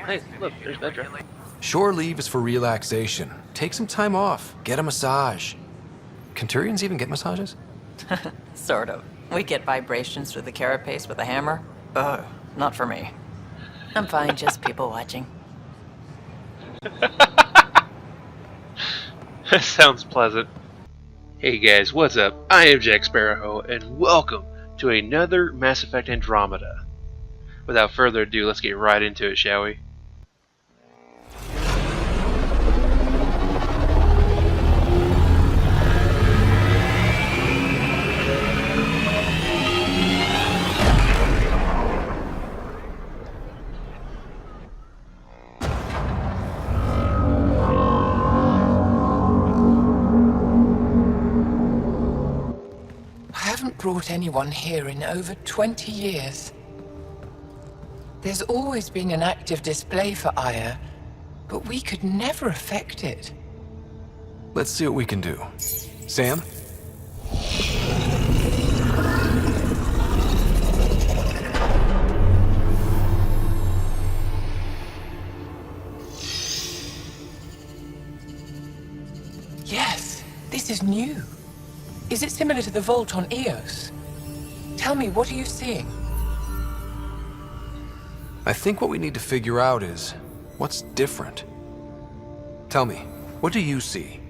Hey, look, there's Petra. Shore leave is for relaxation. Take some time off. Get a massage. Can Turians even get massages? Sort of. We get vibrations through the carapace with a hammer. Ugh, not for me. I'm fine, just people watching. That sounds pleasant. Hey guys, what's up? I am Jack Sparrow, and welcome to another Mass Effect Andromeda. Without further ado, let's get right into it, shall we? I haven't brought anyone here in over 20 years. There's always been an active display for Aya, but we could never affect it. Let's see what we can do. Sam? Yes, this is new. Is it similar to the vault on Eos? Tell me, what are you seeing? I think what we need to figure out is what's different. Tell me, what do you see?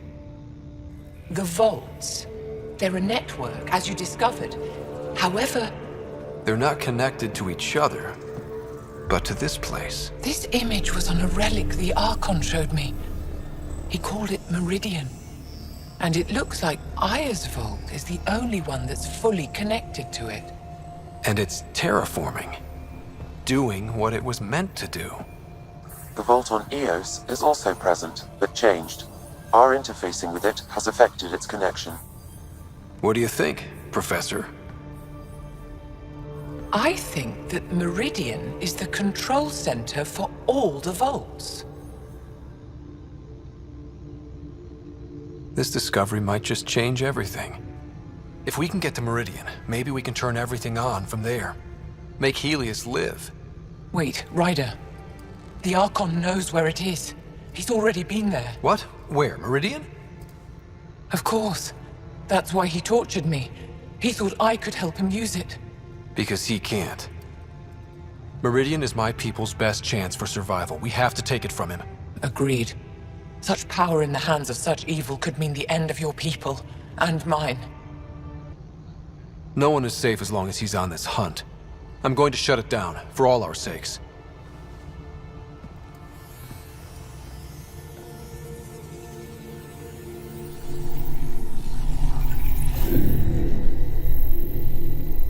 The vaults. They're a network, as you discovered. However, They're not connected to each other, but to this place. this image was on a relic the Archon showed me. He called it Meridian. And it looks like Aya's vault is the only one that's fully connected to it. And it's terraforming. Doing what it was meant to do. The vault on Eos is also present, but changed. Our interfacing with it has affected its connection. What do you think, Professor? I think that Meridian is the control center for all the vaults. This discovery might just change everything. If we can get to Meridian, maybe we can turn everything on from there. Make Helios live. Wait, Ryder. The Archon knows where it is. He's already been there. What? Where? Meridian? Of course. That's why he tortured me. He thought I could help him use it. Because he can't. Meridian is my people's best chance for survival. We have to take it from him. Agreed. Such power in the hands of such evil could mean the end of your people, and mine. No one is safe as long as he's on this hunt. I'm going to shut it down, for all our sakes.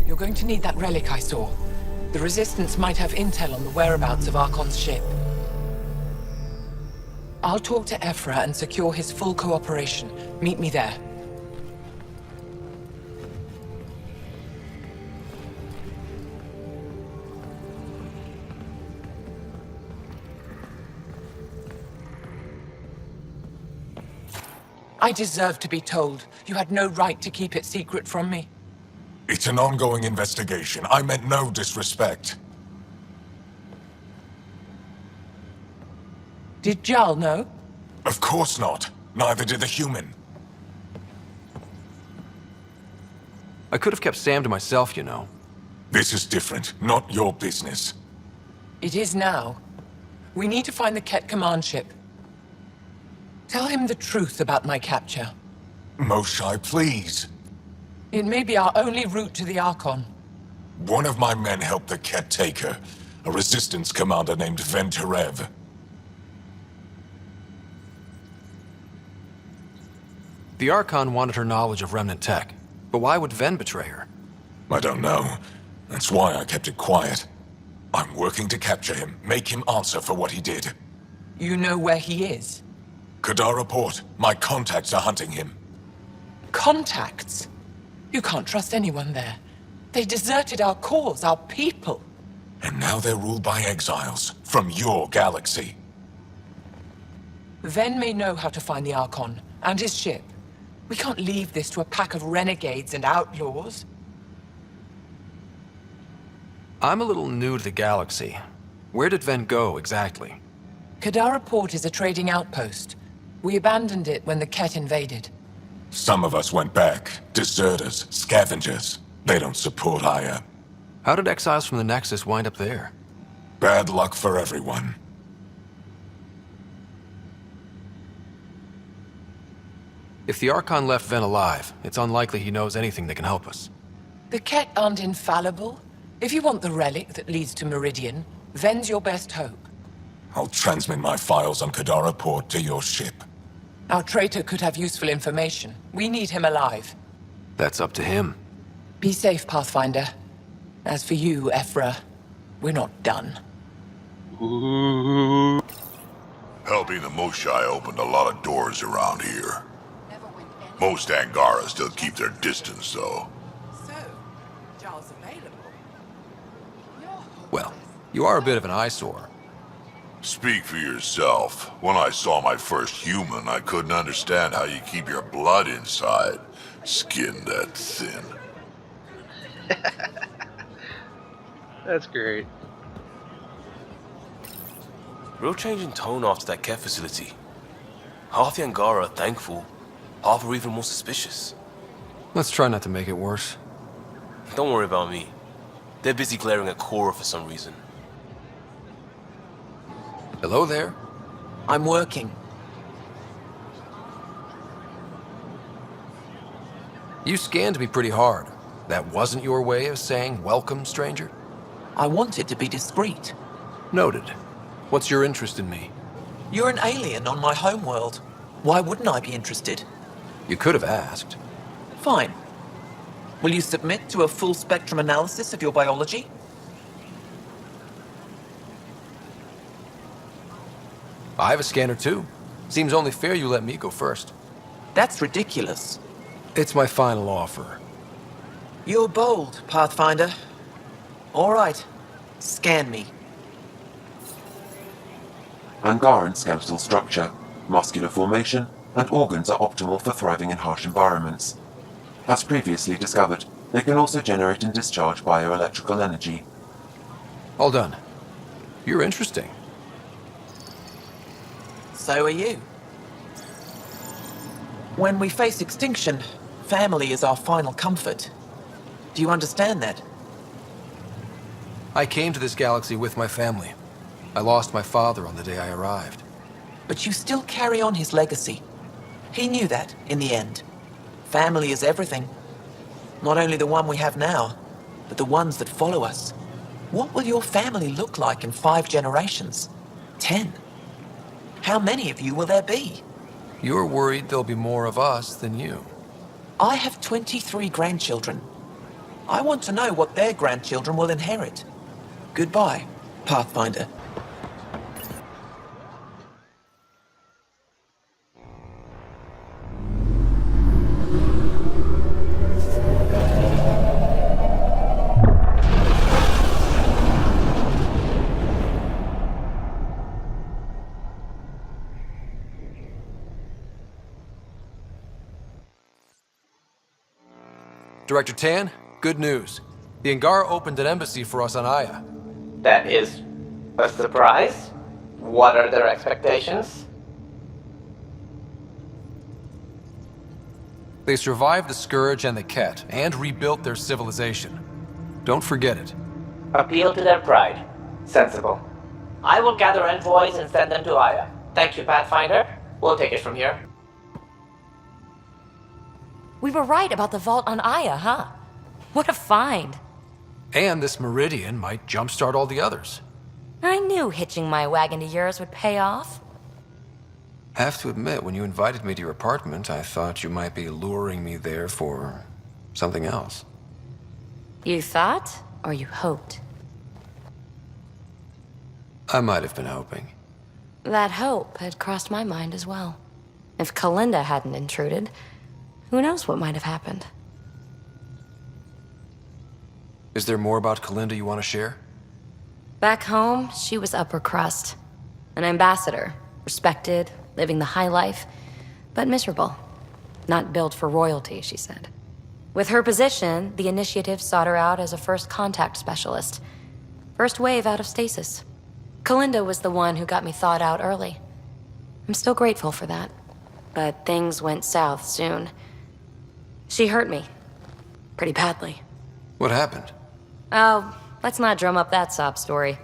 You're going to need that relic I saw. The Resistance might have intel on the whereabouts of Archon's ship. I'll talk to Ephra and secure his full cooperation. Meet me there. I deserve to be told. You had no right to keep it secret from me. It's an ongoing investigation. I meant no disrespect. Did Jal know? Of course not. Neither did the human. I could have kept Sam to myself, you know. This is different. Not your business. It is now. We need to find the Ket command ship. Tell him the truth about my capture. Moshai, please. It may be our only route to the Archon. One of my men helped the Ket take her. A resistance commander named Venturev. The Archon wanted her knowledge of Remnant tech. But why would Ven betray her? I don't know. That's why I kept it quiet. I'm working to capture him, make him answer for what he did. You know where he is? Kadar report. My contacts are hunting him. Contacts? You can't trust anyone there. They deserted our cause, our people. And now they're ruled by exiles from your galaxy. Ven may know how to find the Archon and his ship. We can't leave this to a pack of renegades and outlaws. I'm a little new to the galaxy. Where did Ven go, exactly? Kadara Port is a trading outpost. We abandoned it when the Ket invaded. Some of us went back. Deserters, scavengers. They don't support Aya. How did exiles from the Nexus wind up there? Bad luck for everyone. If the Archon left Ven alive, it's unlikely he knows anything that can help us. The Ket aren't infallible. If you want the relic that leads to Meridian, Ven's your best hope. I'll transmit my files on Kadara Port to your ship. Our traitor could have useful information. We need him alive. That's up to him. Be safe, Pathfinder. As for you, Ephra, we're not done. Helping the Moshai opened a lot of doors around here. Most Angara still keep their distance, though. So, Jarl's available. Well, you are a bit of an eyesore. Speak for yourself. When I saw my first human, I couldn't understand how you keep your blood inside. Skin that thin. That's great. Real change in tone after that care facility. Half the Angara are thankful, half are even more suspicious. Let's try not to make it worse. Don't worry about me. They're busy glaring at Cora for some reason. Hello there. I'm working. You scanned me pretty hard. That wasn't your way of saying welcome, stranger? I wanted to be discreet. Noted. What's your interest in me? You're an alien on my homeworld. Why wouldn't I be interested? You could have asked. Fine. Will you submit to a full spectrum analysis of your biology? I have a scanner too. Seems only fair you let me go first. That's ridiculous. It's my final offer. You're bold, Pathfinder. All right. Scan me. Angaran skeletal structure, muscular formation, and organs are optimal for thriving in harsh environments. As previously discovered, they can also generate and discharge bioelectrical energy. All done. You're interesting. So are you. When we face extinction, family is our final comfort. Do you understand that? I came to this galaxy with my family. I lost my father on the day I arrived. But you still carry on his legacy. He knew that, in the end. Family is everything. Not only the one we have now, but the ones that follow us. What will your family look like in 5 generations? 10? How many of you will there be? You're worried there'll be more of us than you. I have 23 grandchildren. I want to know what their grandchildren will inherit. Goodbye, Pathfinder. Director Tan, good news. The Angara opened an embassy for us on Aya. That is a surprise? What are their expectations? They survived the Scourge and the Ket, and rebuilt their civilization. Don't forget it. Appeal to their pride. Sensible. I will gather envoys and send them to Aya. Thank you, Pathfinder. We'll take it from here. We were right about the vault on Aya, huh? What a find. And this Meridian might jumpstart all the others. I knew hitching my wagon to yours would pay off. Have to admit, when you invited me to your apartment, I thought you might be luring me there for something else. You thought, or you hoped? I might have been hoping. That hope had crossed my mind as well. If Kalinda hadn't intruded, who knows what might have happened. Is there more about Kalinda you want to share? Back home, she was upper crust. An ambassador, respected, living the high life, but miserable. Not built for royalty, she said. With her position, the initiative sought her out as a first contact specialist. First wave out of stasis. Kalinda was the one who got me thawed out early. I'm still grateful for that. But things went south soon. She hurt me. Pretty badly. What happened? Oh, let's not drum up that sob story.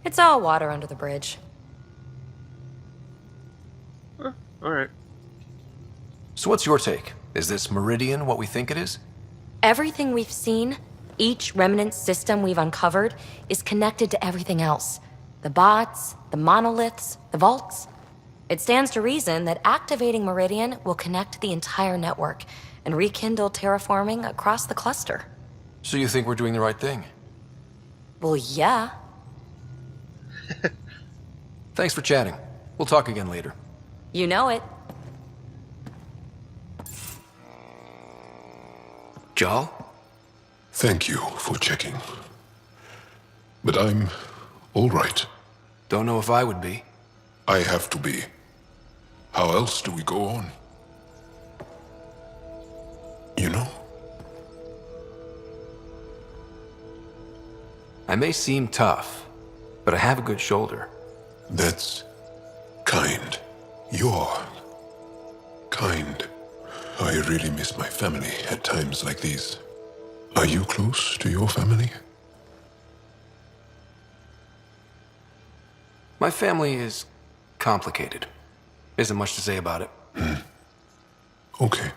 It's all water under the bridge. Alright. So what's your take? Is this Meridian what we think it is? Everything we've seen, each remnant system we've uncovered, is connected to everything else. The bots, the monoliths, the vaults. It stands to reason that activating Meridian will connect the entire network and rekindle terraforming across the cluster. So you think we're doing the right thing? Well, yeah. Thanks for chatting. We'll talk again later. You know it. Jal? Thank you for checking. But I'm all right. Don't know if I would be. I have to be. How else do we go on? You know? I may seem tough, but I have a good shoulder. That's kind. You're kind. I really miss my family at times like these. Are you close to your family? My family is complicated. Isn't much to say about it. Okay.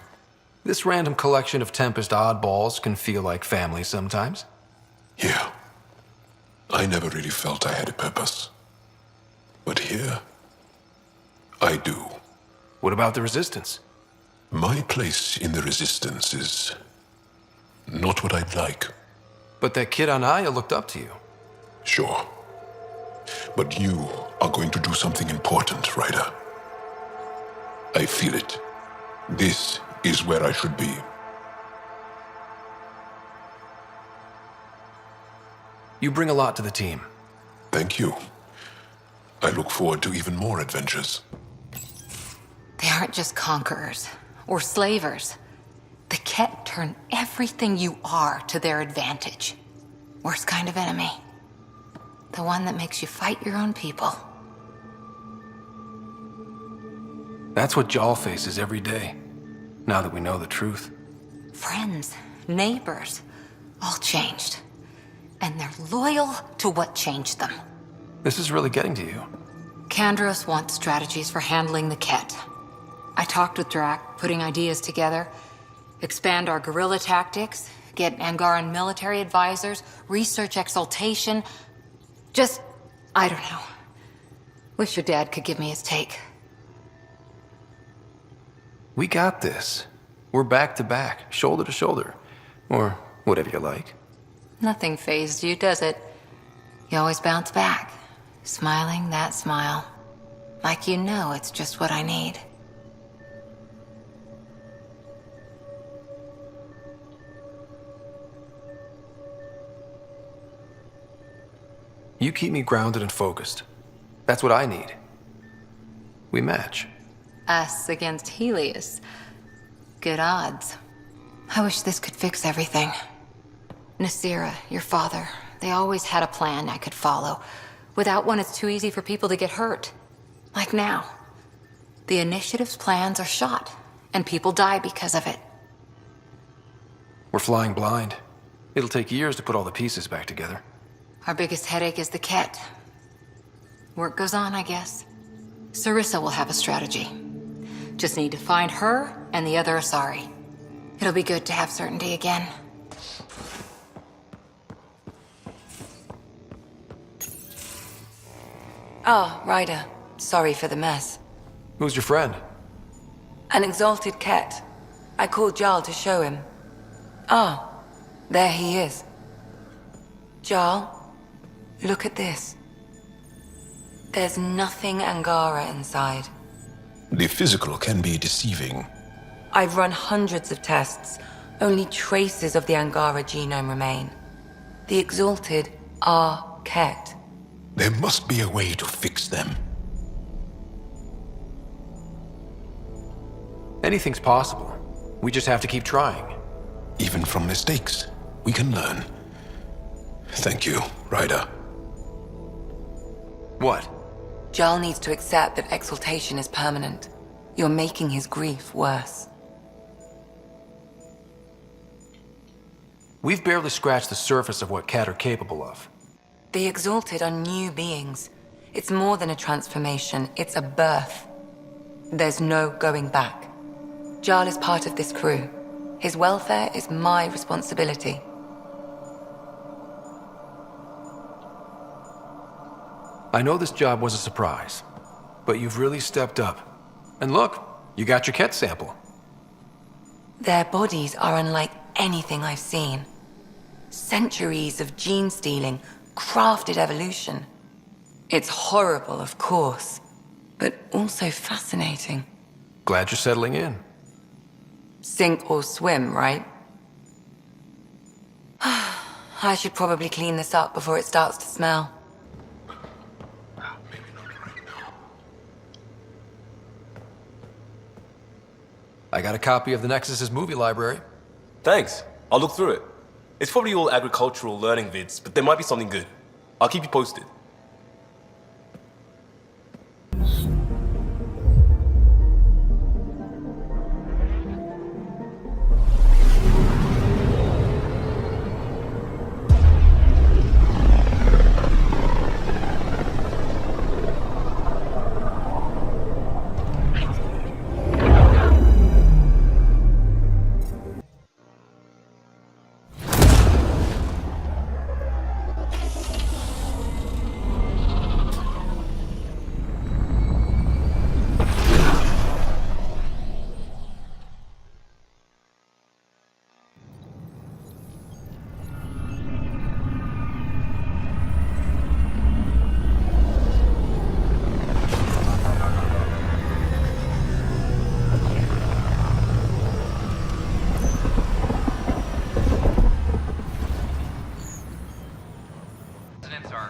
This random collection of Tempest oddballs can feel like family sometimes. Yeah. I never really felt I had a purpose. But here, I do. What about the Resistance? My place in the Resistance is not what I'd like. But that kid on Aya looked up to you. Sure. But you are going to do something important, Ryder. I feel it. This is where I should be. You bring a lot to the team. Thank you. I look forward to even more adventures. They aren't just conquerors or slavers. The Ket turn everything you are to their advantage. Worst kind of enemy. The one that makes you fight your own people. That's what Jal faces every day, now that we know the truth. Friends, neighbors, all changed. And they're loyal to what changed them. This is really getting to you. Kandros wants strategies for handling the Ket. I talked with Drac, putting ideas together. Expand our guerrilla tactics, get Angaran military advisors, research exaltation. Just, I don't know. Wish your dad could give me his take. We got this. We're back to back, shoulder to shoulder. Or whatever you like. Nothing fazed you, does it? You always bounce back, smiling that smile. Like you know it's just what I need. You keep me grounded and focused. That's what I need. We match. Us against Helios. Good odds. I wish this could fix everything. Nasira, your father, they always had a plan I could follow. Without one, it's too easy for people to get hurt. Like now. The Initiative's plans are shot, and people die because of it. We're flying blind. It'll take years to put all the pieces back together. Our biggest headache is the Ket. Work goes on, I guess. Sarissa will have a strategy. Just need to find her and the other Asari. It'll be good to have certainty again. Oh, Ryder. Sorry for the mess. Who's your friend? An exalted Ket. I called Jarl to show him. Ah, there he is. Jarl, look at this. There's nothing Angara inside. The physical can be deceiving. I've run hundreds of tests. Only traces of the Angara genome remain. The exalted are Ket. There must be a way to fix them. Anything's possible. We just have to keep trying. Even from mistakes, we can learn. Thank you, Ryder. What? Jarl needs to accept that exaltation is permanent. You're making his grief worse. We've barely scratched the surface of what Cat are capable of. The Exalted are new beings. It's more than a transformation, it's a birth. There's no going back. Jarl is part of this crew. His welfare is my responsibility. I know this job was a surprise, but you've really stepped up. And look, you got your Ket sample. Their bodies are unlike anything I've seen. Centuries of gene stealing, crafted evolution. It's horrible, of course, but also fascinating. Glad you're settling in. Sink or swim, right? I should probably clean this up before it starts to smell. I got a copy of the Nexus's movie library. Thanks. I'll look through it. It's probably all agricultural learning vids, but there might be something good. I'll keep you posted.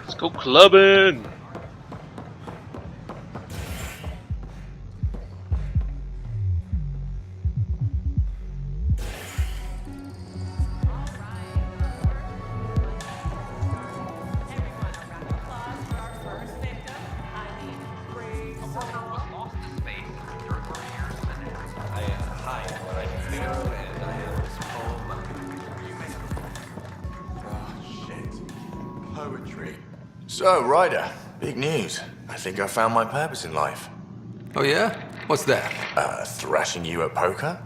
Let's go clubbing! So, Ryder, big news. I think I found my purpose in life. Oh yeah? What's that? Thrashing you at poker?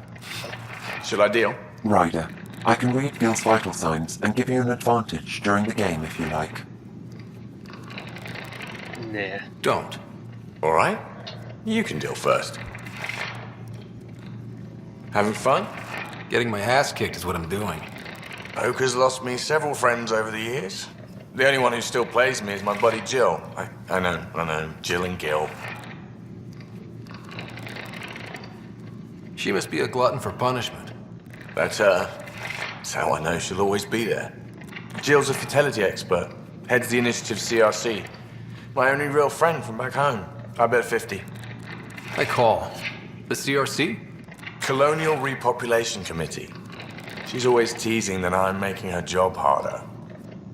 Should I deal? Ryder, I can read Gil's vital signs and give you an advantage during the game if you like. Nah. Don't. Alright. You can deal first. Having fun? Getting my ass kicked is what I'm doing. Poker's lost me several friends over the years. The only one who still plays me is my buddy Jill. I know. Jill and Gil. She must be a glutton for punishment. That's her. That's how I know she'll always be there. Jill's a fertility expert. Heads the initiative CRC. My only real friend from back home. I bet 50. I call. The CRC? Colonial Repopulation Committee. She's always teasing that I'm making her job harder.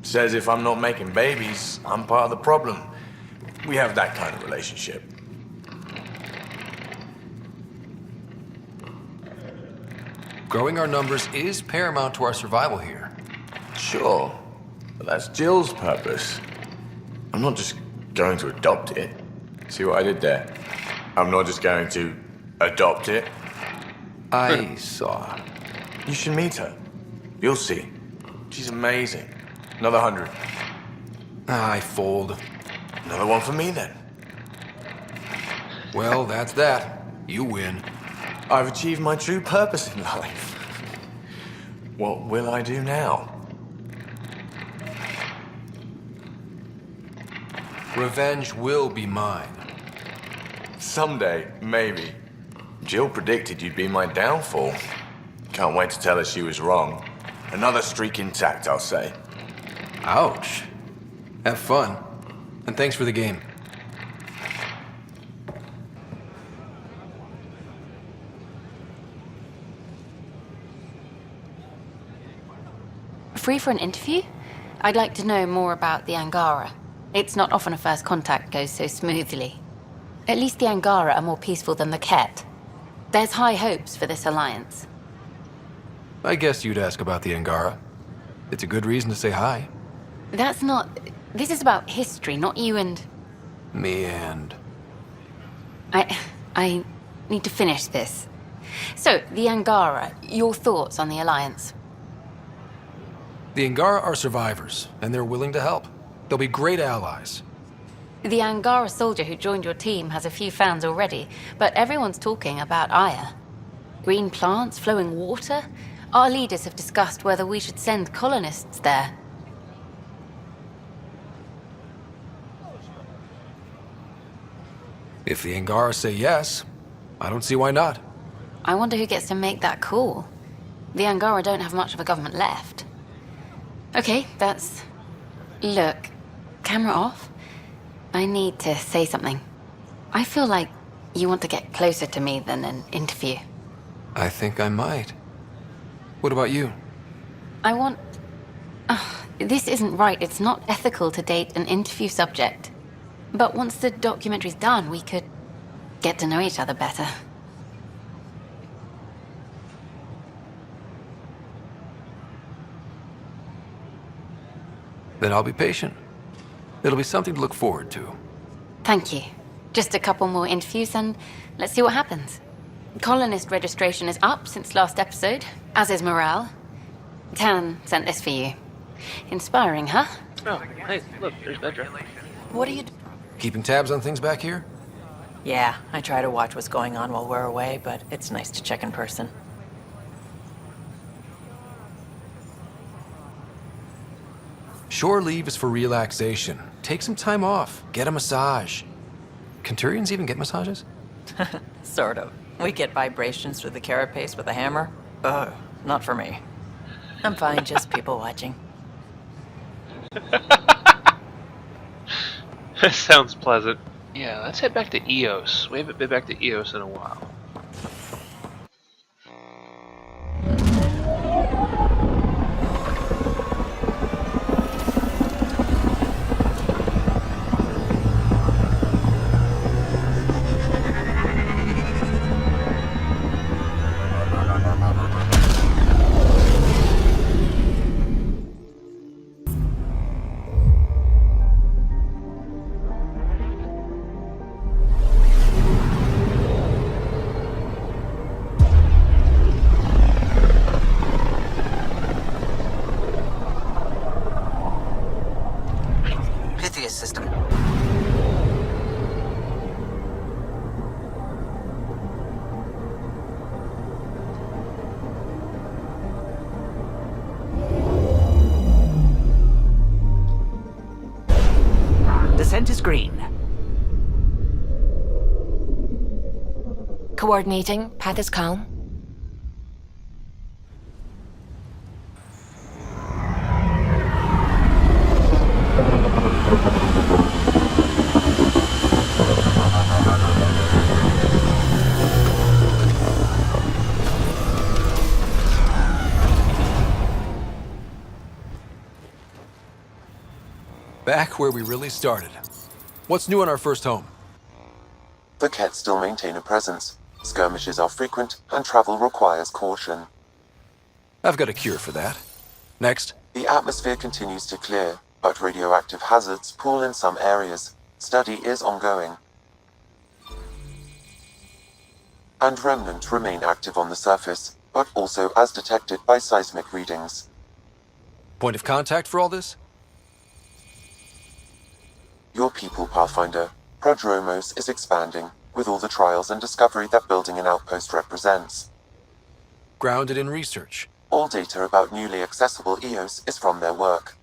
Says if I'm not making babies, I'm part of the problem. We have that kind of relationship. Growing our numbers is paramount to our survival here. Sure, but that's Jill's purpose. I'm not just going to adopt it. See what I did there? I'm not just going to adopt it. I saw. You should meet her. You'll see. She's amazing. Another 100. I fold. Another one for me, then. Well, that's that. You win. I've achieved my true purpose in life. What will I do now? Revenge will be mine. Someday, maybe. Jill predicted you'd be my downfall. Can't wait to tell her she was wrong. Another streak intact, I'll say. Ouch. Have fun. And thanks for the game. Free for an interview? I'd like to know more about the Angara. It's not often a first contact goes so smoothly. At least the Angara are more peaceful than the Ket. There's high hopes for this alliance. I guess you'd ask about the Angara. It's a good reason to say hi. That's not... This is about history, not you and... Me and... I need to finish this. So, the Angara, your thoughts on the alliance? The Angara are survivors, and they're willing to help. They'll be great allies. The Angara soldier who joined your team has a few fans already, but everyone's talking about Aya. Green plants, flowing water? Our leaders have discussed whether we should send colonists there. If the Angara say yes, I don't see why not. I wonder who gets to make that call. The Angara don't have much of a government left. Okay, that's... Look, camera off. I need to say something. I feel like you want to get closer to me than an interview. I think I might. What about you? I want... this isn't right. It's not ethical to date an interview subject. But once the documentary's done, we could get to know each other better. Then I'll be patient. It'll be something to look forward to. Thank you. Just a couple more interviews and let's see what happens. Colonist registration is up since last episode, as is morale. Tan sent this for you. Inspiring, huh? Oh, hey, look, there's Petra. What are you... Keeping tabs on things back here? Yeah, I try to watch what's going on while we're away, but it's nice to check in person. Shore leave is for relaxation. Take some time off. Get a massage. Can even get massages? Sort of. We get vibrations through the carapace with a hammer. Ugh, not for me. I'm fine, just people watching. That sounds pleasant. Yeah, let's head back to EOS. We haven't been back to EOS in a while. System. Descent is green. Coordinating. Path is calm. Back where we really started. What's new on our first home? The Ket still maintain a presence. Skirmishes are frequent, and travel requires caution. I've got a cure for that. Next. The atmosphere continues to clear, but radioactive hazards pool in some areas. Study is ongoing. And remnant remain active on the surface, but also as detected by seismic readings. Point of contact for all this? Your people, Pathfinder. Prodromos is expanding, with all the trials and discovery that building an outpost represents. Grounded in research. All data about newly accessible EOS is from their work.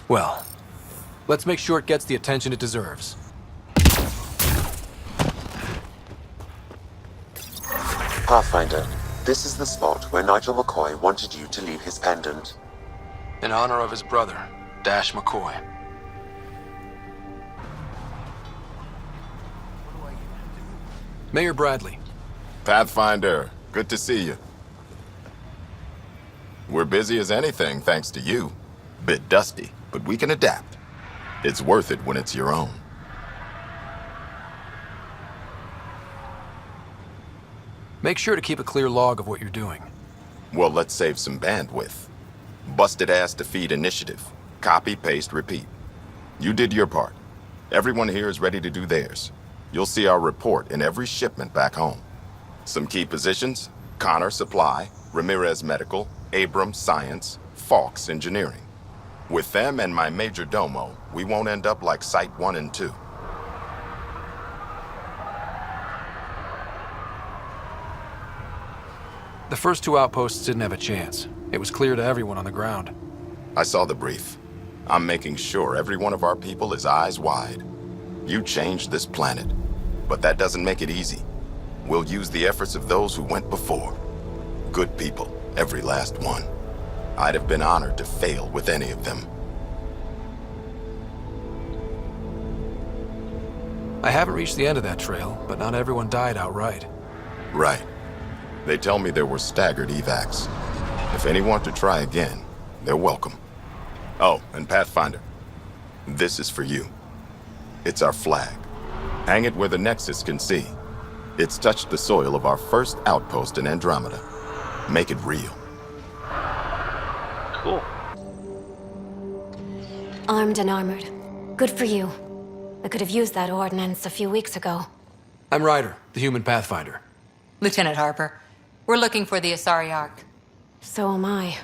Well, let's make sure it gets the attention it deserves. Pathfinder, this is the spot where Nigel McCoy wanted you to leave his pendant. In honor of his brother, Dash McCoy. Mayor Bradley. Pathfinder, good to see you. We're busy as anything, thanks to you. Bit dusty, but we can adapt. It's worth it when it's your own. Make sure to keep a clear log of what you're doing. Well, let's save some bandwidth. Busted ass defeat initiative. Copy, paste, repeat. You did your part. Everyone here is ready to do theirs. You'll see our report in every shipment back home. Some key positions: Connor Supply, Ramirez Medical, Abrams Science, Fawkes Engineering. With them and my major domo, we won't end up like Site 1 and 2. The first two outposts didn't have a chance. It was clear to everyone on the ground. I saw the brief. I'm making sure every one of our people is eyes wide. You changed this planet, but that doesn't make it easy. We'll use the efforts of those who went before. Good people, every last one. I'd have been honored to fail with any of them. I haven't reached the end of that trail, but not everyone died outright. Right. They tell me there were staggered evacs. If any want to try again, they're welcome. Oh, and Pathfinder, this is for you. It's our flag. Hang it where the Nexus can see. It's touched the soil of our first outpost in Andromeda. Make it real. Cool. Armed and armored. Good for you. I could have used that ordnance a few weeks ago. I'm Ryder, the human Pathfinder. Lieutenant Harper, we're looking for the Asari Ark. So am I.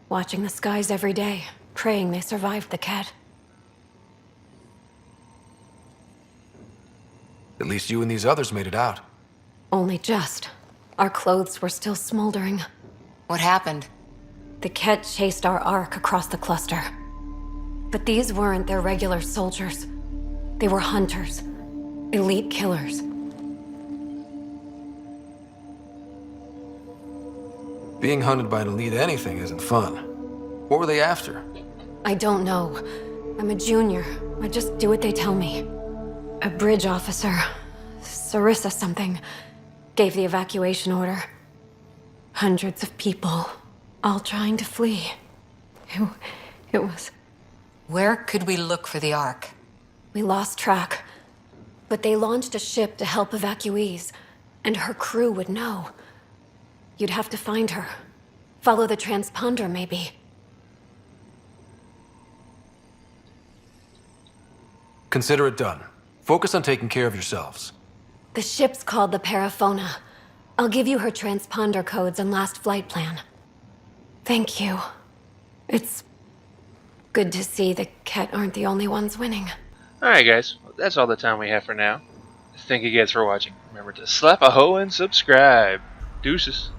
Watching the skies every day, praying they survived the cat. At least you and these others made it out. Only just. Our clothes were still smoldering. What happened? The Ket chased our Ark across the cluster. But these weren't their regular soldiers. They were hunters. Elite killers. Being hunted by an elite anything isn't fun. What were they after? I don't know. I'm a junior. I just do what they tell me. A bridge officer, Sarissa something, gave the evacuation order. Hundreds of people, all trying to flee. It was... Where could we look for the Ark? We lost track. But they launched a ship to help evacuees, and her crew would know. You'd have to find her. Follow the transponder, maybe. Consider it done. Focus on taking care of yourselves. The ship's called the Paraphona. I'll give you her transponder codes and last flight plan. Thank you. It's good to see the Ket aren't the only ones winning. Alright guys, well, that's all the time we have for now. Thank you guys for watching. Remember to slap a hoe and subscribe. Deuces.